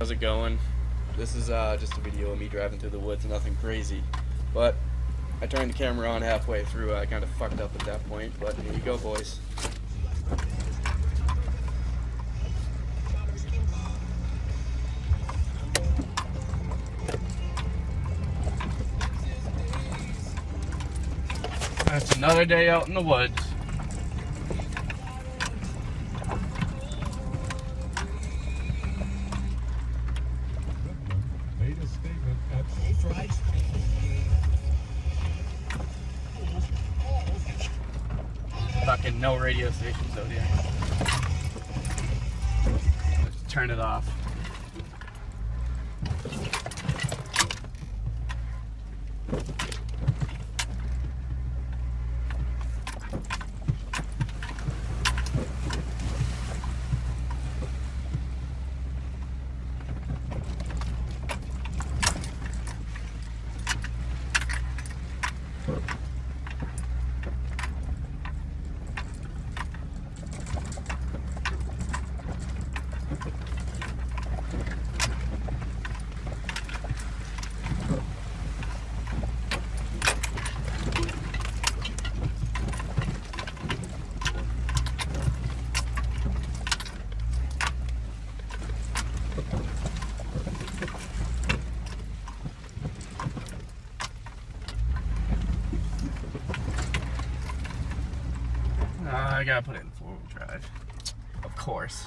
How's it going? This is just a video of me driving through the woods, nothing crazy. But I turned the camera on halfway through. I kind of fucked up at that point, but here you go, boys. That's another day out in the woods. Made a statement at Fucking no radio stations out here. Let's turn it off. I gotta put it in four-wheel drive. Of course.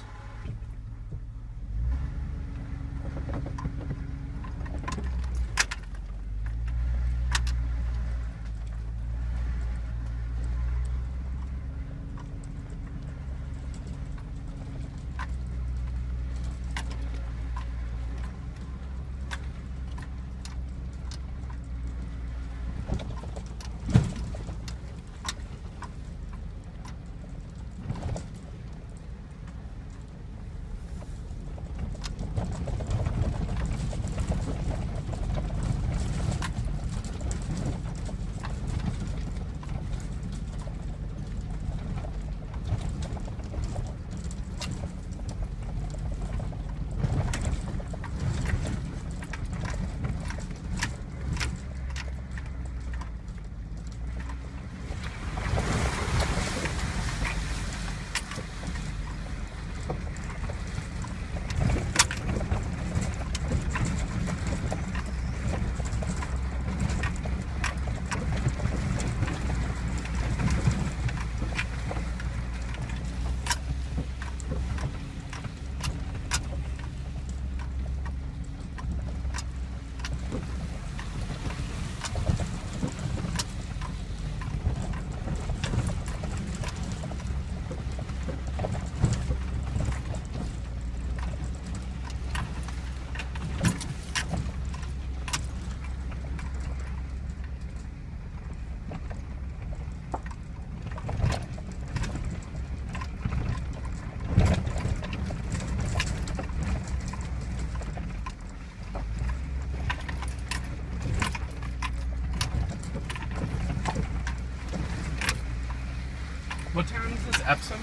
What town is this? Epsom?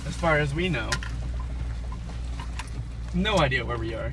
As far as we know. No idea where we are.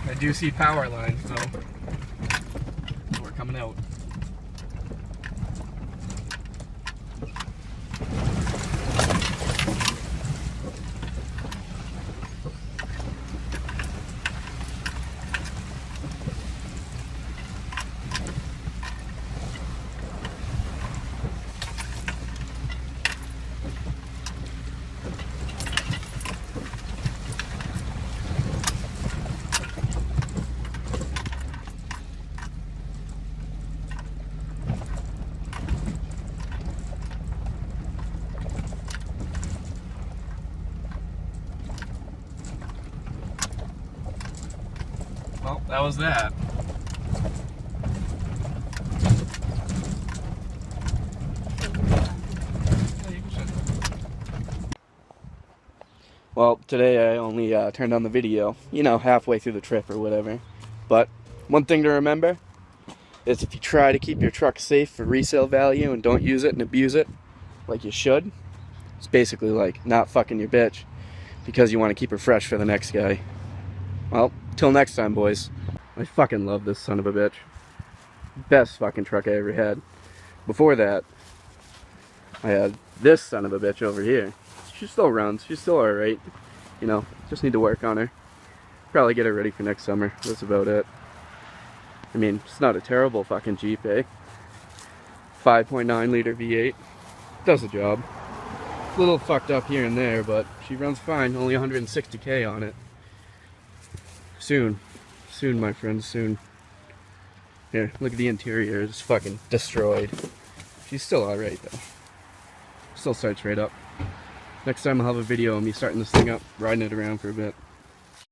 I do see power lines though. We're coming out. that was that. Well, today I only turned on the video, you know, halfway through the trip or whatever. But one thing to remember is if you try to keep your truck safe for resale value and don't use it and abuse it like you should, it's basically like not fucking your bitch because you want to keep her fresh for the next guy. Well, till next time, boys. I fucking love this son of a bitch. Best fucking truck I ever had. Before that, I had this son of a bitch over here. She still runs. She's still alright. You know, just need to work on her. Probably get her ready for next summer. That's about it. I mean, it's not a terrible fucking Jeep, eh? 5.9 liter V8. Does the job. A little fucked up here and there, but she runs fine. Only 160k on it. Soon. Soon, my friends, soon. Here, look at the interior. It's fucking destroyed. She's still alright, though. Still starts right up. Next time I'll have a video of me starting this thing up, riding it around for a bit.